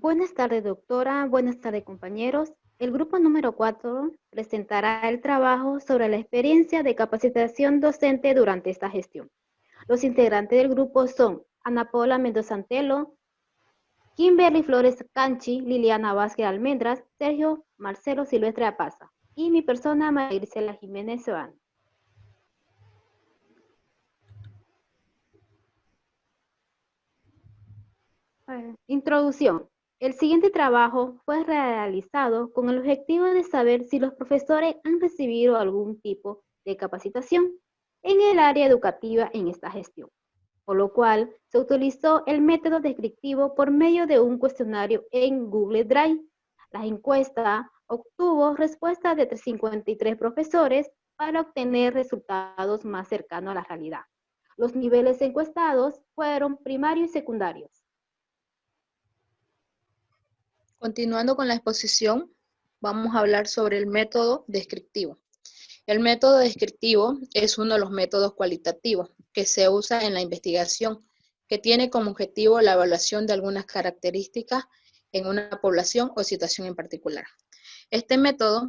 Buenas tardes, doctora. Buenas tardes, compañeros. El grupo número 4 presentará el trabajo sobre la experiencia de capacitación docente durante esta gestión. Los integrantes del grupo son Ana Paula Mendoza Antelo, Kimberly Flores Canchi, Liliana Vázquez Almendras, Sergio Marcelo Silvestre Apaza y mi persona, María Grisela Jiménez Sebano. Introducción. El siguiente trabajo fue realizado con el objetivo de saber si los profesores han recibido algún tipo de capacitación en el área educativa en esta gestión, por lo cual se utilizó el método descriptivo por medio de un cuestionario en Google Drive. La encuesta obtuvo respuestas de 53 profesores para obtener resultados más cercanos a la realidad. Los niveles encuestados fueron primarios y secundarios. Continuando con la exposición, vamos a hablar sobre el método descriptivo. El método descriptivo es uno de los métodos cualitativos que se usa en la investigación, que tiene como objetivo la evaluación de algunas características en una población o situación en particular. Este método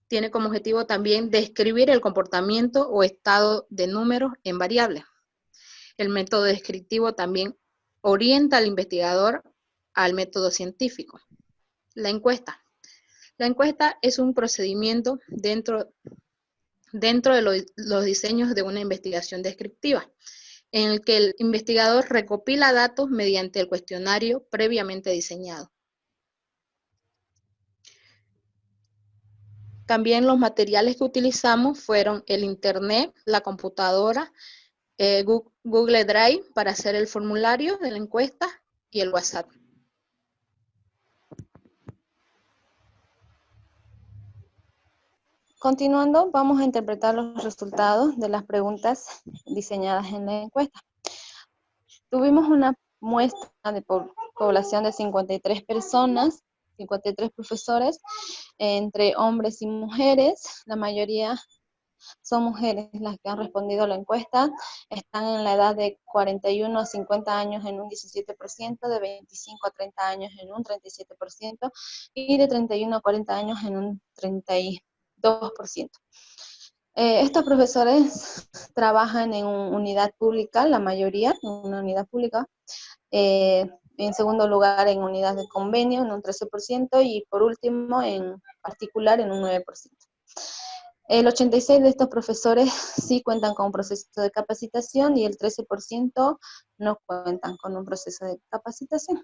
tiene como objetivo también describir el comportamiento o estado de números en variables. El método descriptivo también orienta al investigador al método científico. La encuesta. La encuesta es un procedimiento dentro de los diseños de una investigación descriptiva, en el que el investigador recopila datos mediante el cuestionario previamente diseñado. También los materiales que utilizamos fueron el internet, la computadora, Google Drive para hacer el formulario de la encuesta y el WhatsApp. Continuando, vamos a interpretar los resultados de las preguntas diseñadas en la encuesta. Tuvimos una muestra de población de 53 personas, 53 profesores, entre hombres y mujeres. La mayoría son mujeres las que han respondido a la encuesta. Están en la edad de 41 a 50 años en un 17%, de 25 a 30 años en un 37% y de 31 a 40 años en un 32%. Estos profesores trabajan en una unidad pública, la mayoría en una unidad pública, en segundo lugar en unidad de convenio en un 13% y por último en particular en un 9%. El 86% de estos profesores sí cuentan con un proceso de capacitación y el 13% no cuentan con un proceso de capacitación.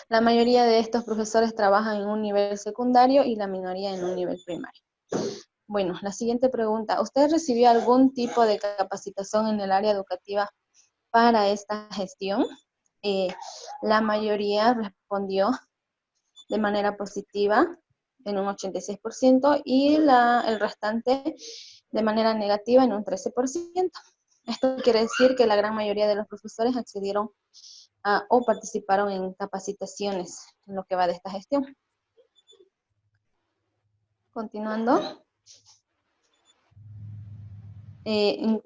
La mayoría de estos profesores trabajan en un nivel secundario y la minoría en un nivel primario. Bueno, la siguiente pregunta. ¿Usted recibió algún tipo de capacitación en el área educativa para esta gestión? La mayoría respondió de manera positiva en un 86% y el restante de manera negativa en un 13%. Esto quiere decir que la gran mayoría de los profesores accedieron o participaron en capacitaciones en lo que va de esta gestión. Continuando. ¿En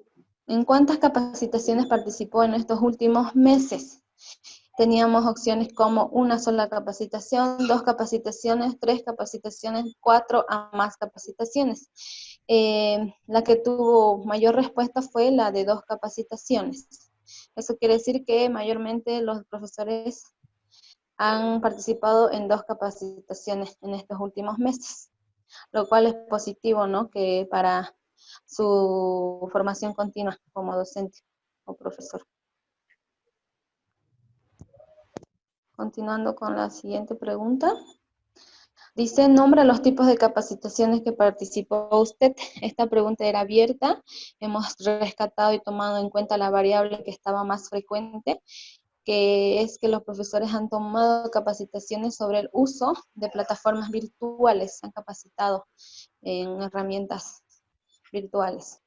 cuántas capacitaciones participó en estos últimos meses? Teníamos opciones como una sola capacitación, 2 capacitaciones, 3 capacitaciones, 4 a más capacitaciones. La que tuvo mayor respuesta fue la de 2 capacitaciones. Eso quiere decir que mayormente los profesores han participado en 2 capacitaciones en estos últimos meses, lo cual es positivo, ¿no? Que para su formación continua como docente o profesor. Continuando con la siguiente pregunta. Dice, nombra los tipos de capacitaciones que participó usted. Esta pregunta era abierta. Hemos rescatado y tomado en cuenta la variable que estaba más frecuente, que es que los profesores han tomado capacitaciones sobre el uso de plataformas virtuales, se han capacitado en herramientas virtuales,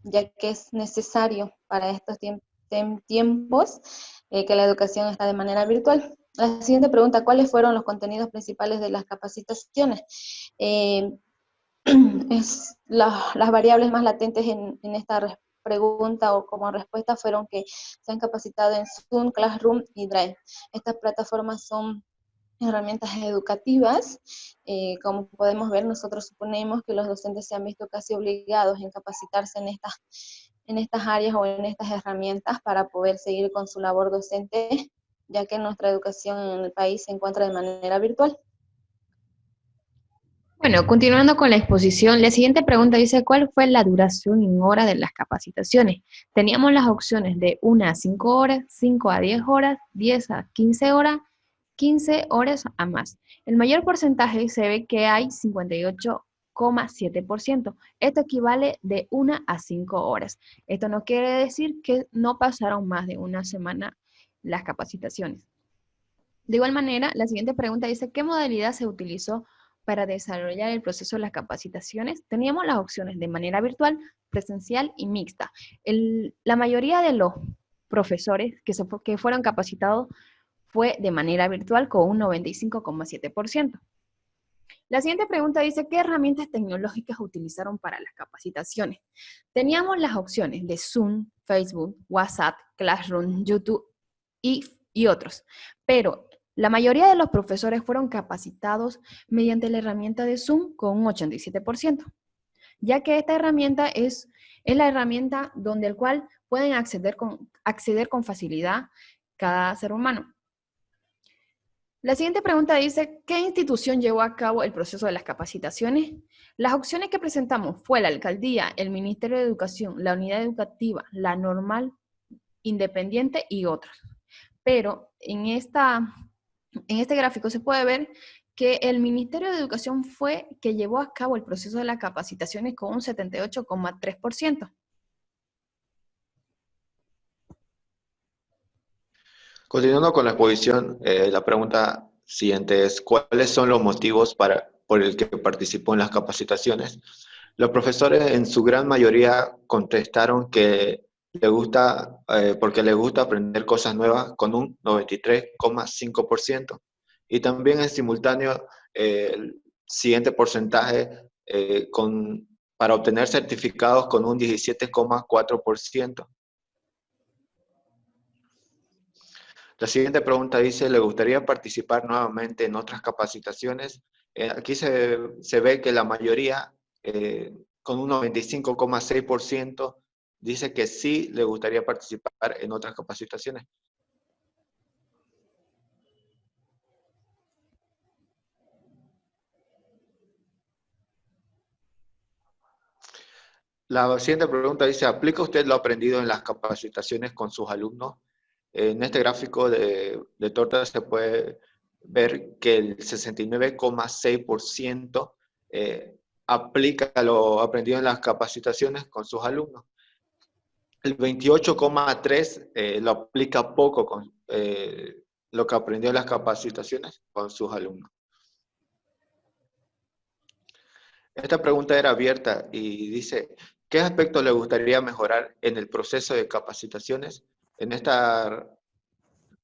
ya que es necesario para estos tiempos que la educación está de manera virtual. La siguiente pregunta, ¿cuáles fueron los contenidos principales de las capacitaciones? Las variables más latentes en esta pregunta o como respuesta fueron que se han capacitado en Zoom, Classroom y Drive. Estas plataformas son herramientas educativas. Como podemos ver, nosotros suponemos que los docentes se han visto casi obligados en capacitarse en estas áreas o en estas herramientas para poder seguir con su labor docente, ya que nuestra educación en el país se encuentra de manera virtual. Bueno, continuando con la exposición, la siguiente pregunta dice, ¿cuál fue la duración en horas de las capacitaciones? Teníamos las opciones de 1 a 5 horas, 5 a 10 horas, 10 a 15 horas, 15 horas a más. El mayor porcentaje se ve que hay 58,7%. Esto equivale de 1 a 5 horas. Esto no quiere decir que no pasaron más de una semana las capacitaciones. De igual manera, la siguiente pregunta dice, ¿qué modalidad se utilizó para desarrollar el proceso de las capacitaciones? Teníamos las opciones de manera virtual, presencial y mixta. La mayoría de los profesores que fueron capacitados fue de manera virtual con un 95,7%. La siguiente pregunta dice, ¿qué herramientas tecnológicas utilizaron para las capacitaciones? Teníamos las opciones de Zoom, Facebook, WhatsApp, Classroom, YouTube y otros, pero la mayoría de los profesores fueron capacitados mediante la herramienta de Zoom con un 87%, ya que esta herramienta es la herramienta donde el cual pueden acceder con facilidad cada ser humano. La siguiente pregunta dice, ¿qué institución llevó a cabo el proceso de las capacitaciones? Las opciones que presentamos fue la alcaldía, el Ministerio de Educación, la unidad educativa, la normal, independiente y otras. Pero en este gráfico se puede ver que el Ministerio de Educación fue que llevó a cabo el proceso de las capacitaciones con un 78,3%. Continuando con la exposición, la pregunta siguiente es, ¿cuáles son los motivos por el que participó en las capacitaciones? Los profesores en su gran mayoría contestaron que porque le gusta aprender cosas nuevas con un 93,5%. Y también en simultáneo, el siguiente porcentaje para obtener certificados con un 17,4%. La siguiente pregunta dice, ¿le gustaría participar nuevamente en otras capacitaciones? Aquí se ve que la mayoría, con un 95,6%, dice que sí le gustaría participar en otras capacitaciones. La siguiente pregunta dice, ¿aplica usted lo aprendido en las capacitaciones con sus alumnos? En este gráfico de torta se puede ver que el 69,6% aplica lo aprendido en las capacitaciones con sus alumnos. El 28,3% lo aplica poco con lo que aprendió en las capacitaciones con sus alumnos. Esta pregunta era abierta y dice, ¿qué aspectos le gustaría mejorar en el proceso de capacitaciones? En esta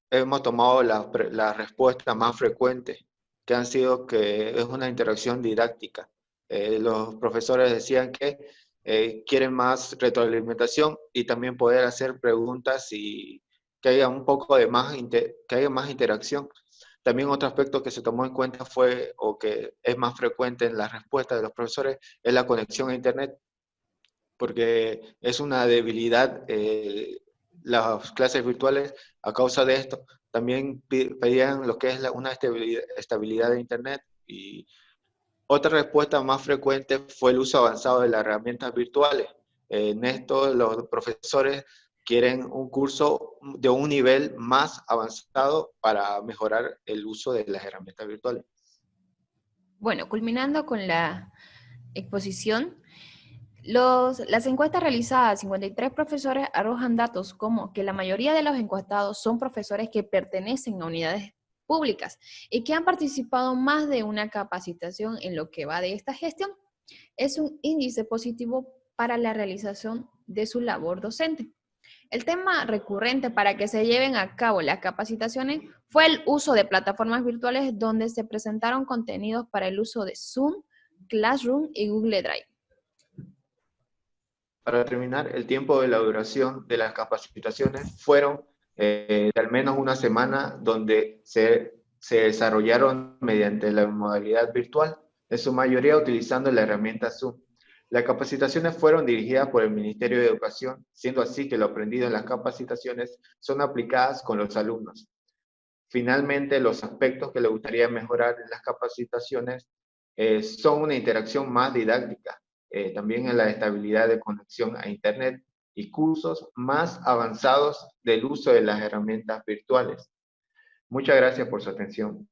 hemos tomado la respuesta más frecuente, que han sido que es una interacción didáctica. Los profesores decían que quieren más retroalimentación y también poder hacer preguntas y que haya un poco de que haya más interacción. También otro aspecto que se tomó en cuenta fue, o que es más frecuente en las respuestas de los profesores, es la conexión a Internet, porque es una debilidad las clases virtuales a causa de esto. También pedían lo que es una estabilidad de Internet. Y otra respuesta más frecuente fue el uso avanzado de las herramientas virtuales. En esto los profesores quieren un curso de un nivel más avanzado para mejorar el uso de las herramientas virtuales. Bueno, culminando con la exposición, las encuestas realizadas a 53 profesores arrojan datos como que la mayoría de los encuestados son profesores que pertenecen a unidades públicas y que han participado más de una capacitación en lo que va de esta gestión. Es un índice positivo para la realización de su labor docente. El tema recurrente para que se lleven a cabo las capacitaciones fue el uso de plataformas virtuales donde se presentaron contenidos para el uso de Zoom, Classroom y Google Drive. Para terminar, el tiempo de la duración de las capacitaciones fueron de al menos una semana, donde se desarrollaron mediante la modalidad virtual, en su mayoría utilizando la herramienta Zoom. Las capacitaciones fueron dirigidas por el Ministerio de Educación, siendo así que lo aprendido en las capacitaciones son aplicadas con los alumnos. Finalmente, los aspectos que le gustaría mejorar en las capacitaciones son una interacción más didáctica, también en la estabilidad de conexión a Internet y cursos más avanzados del uso de las herramientas virtuales. Muchas gracias por su atención.